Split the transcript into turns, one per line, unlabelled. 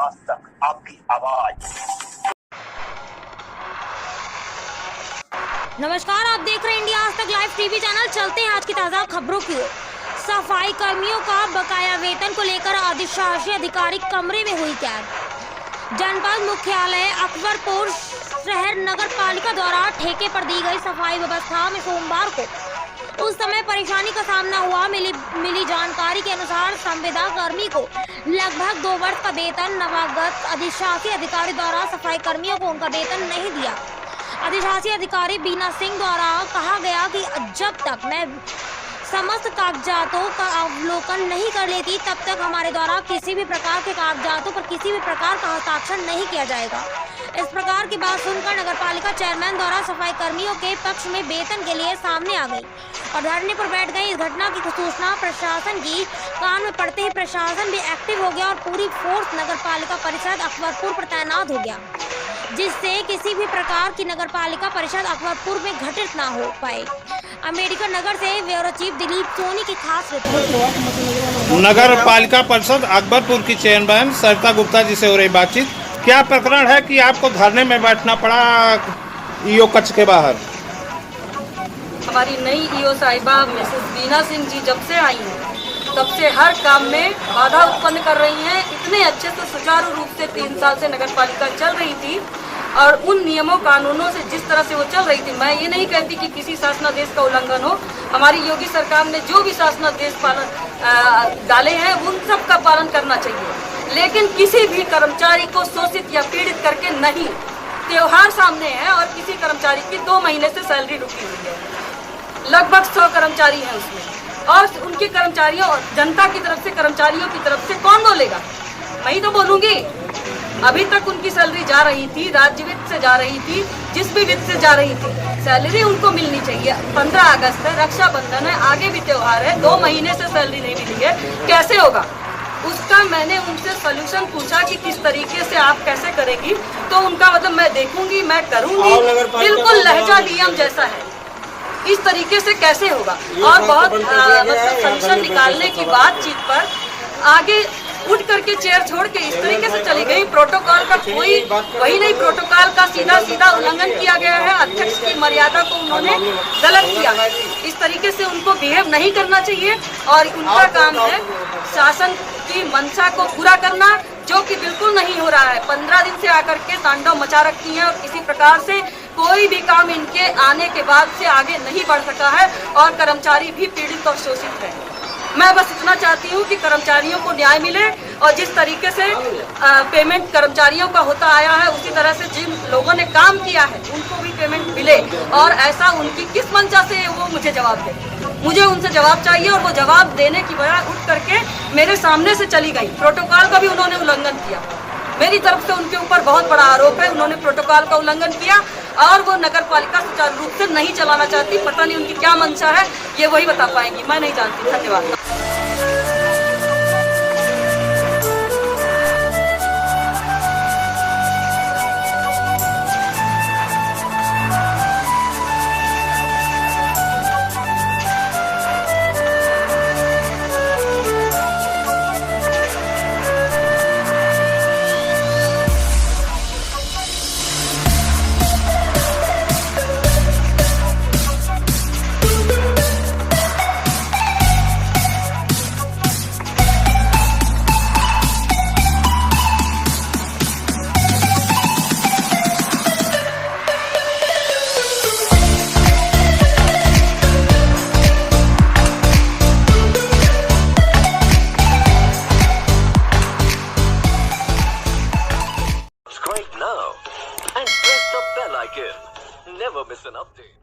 आज तक आपकी आवाज।
नमस्कार, आप देख रहे हैं इंडिया आज तक लाइव टीवी चैनल। चलते हैं आज की ताज़ा खबरों की ओर। सफाई कर्मियों का बकाया वेतन को लेकर अधिशासी अधिकारी कमरे में हुई कैद। जनपद मुख्यालय अकबरपुर शहर नगर पालिका द्वारा ठेके पर दी गई सफाई व्यवस्था में सोमवार को उस समय परेशानी का सामना हुआ। मिली जानकारी के अनुसार संविदा कर्मी को लगभग 2 वर्ष का वेतन नवागत अधिशासी अधिकारी द्वारा सफाई कर्मियों को उनका वेतन नहीं दिया। अधिशासी अधिकारी बीना सिंह द्वारा कहा गया कि जब तक मैं समस्त कागजातों का अवलोकन नहीं कर लेती तब तक हमारे द्वारा किसी भी प्रकार के कागजातों पर किसी भी प्रकार का हस्ताक्षर नहीं किया जाएगा। इस प्रकार की बात सुनकर नगरपालिका चेयरमैन द्वारा सफाई कर्मियों के पक्ष में वेतन के लिए सामने आ गई और धरने पर बैठ गई। इस घटना की सूचना प्रशासन की कान में पड़ते ही प्रशासन भी एक्टिव हो गया और पूरी फोर्स नगरपालिका परिषद अकबरपुर पर तैनात हो गया, जिससे किसी भी प्रकार की नगरपालिका परिषद अकबरपुर में घटित ना हो पाए। अम्बेडकर नगर से ब्यूरो चीफ दिलीप सोनी की खास रिपोर्ट।
नगर पालिका परिषद अकबरपुर की चेयरमैन सरिता गुप्ता जी से हो रही बातचीत। क्या प्रकरण है कि आपको धरने में बैठना पड़ा ईओ कक्ष के बाहर?
हमारी नई ईओ साहिबा मिसेस बीना सिंह जी जब से आई हैं तब से हर काम में बाधा उत्पन्न कर रही हैं। इतने अच्छे से सुचारू रूप से 3 साल से नगर पालिका चल रही थी और उन नियमों कानूनों से जिस तरह से वो चल रही थी, मैं ये नहीं कहती कि किसी शासनादेश का उल्लंघन हो। हमारी योगी सरकार ने जो भी शासनादेश पालन डाले हैं उन सब का पालन करना चाहिए, लेकिन किसी भी कर्मचारी को शोषित या पीड़ित करके नहीं। त्योहार सामने है और किसी कर्मचारी की 2 महीने से सैलरी रुकी हुई है। लगभग 100 कर्मचारी हैं उसमें और उनके कर्मचारियों और जनता की तरफ से कर्मचारियों की तरफ से कौन बोलेगा? मैं ही तो बोलूंगी। अभी तक उनकी सैलरी जा रही थी, राज्य वित्त से जा रही थी, जिस भी वित्त से जा रही थी, सैलरी उनको मिलनी चाहिए। 15 अगस्त है, रक्षाबंधन है, आगे भी त्योहार है, 2 महीने से सैलरी नहीं मिली है, कैसे होगा? उसका मैंने उनसे सोल्यूशन पूछा कि किस तरीके से आप कैसे करेगी, तो उनका मतलब मैं देखूंगी, मैं करूंगी, बिल्कुल लहजा नियम जैसा है, इस तरीके से कैसे होगा। और बहुत मतलब सोल्यूशन निकालने की बातचीत पर आगे उठ करके चेयर छोड़ के इस तरीके से चली गई। प्रोटोकॉल का कोई वही नहीं, प्रोटोकॉल का सीधा उल्लंघन किया गया है। अध्यक्ष की मर्यादा को उन्होंने गलत किया। इस तरीके से उनको बिहेव नहीं करना चाहिए और उनका काम है शासन की मंशा को पूरा करना, जो कि बिल्कुल नहीं हो रहा है। 15 दिन से आकर के तांडव मचा रखी है और किसी प्रकार से कोई भी काम इनके आने के बाद से आगे नहीं बढ़ सका है और कर्मचारी भी पीड़ित और शोषित है। मैं बस इतना चाहती हूँ कि कर्मचारियों को न्याय मिले और जिस तरीके से पेमेंट कर्मचारियों का होता आया है उसी तरह से जिन लोगों ने काम किया है उनको भी पेमेंट मिले। और ऐसा उनकी किस मंशा से वो मुझे जवाब दे, मुझे उनसे जवाब चाहिए। और वो जवाब देने की बजाय उठ करके मेरे सामने से चली गई। प्रोटोकॉल का भी उन्होंने उल्लंघन किया। मेरी तरफ से उनके ऊपर बहुत बड़ा आरोप है, उन्होंने प्रोटोकॉल का उल्लंघन किया और वो नगर पालिका सुचारू रूप से नहीं चलाना चाहती। पता नहीं उनकी क्या मंशा है, ये वही बता पाएंगी, मैं नहीं जानती। धन्यवाद।
Now and press the bell icon. Never miss an update.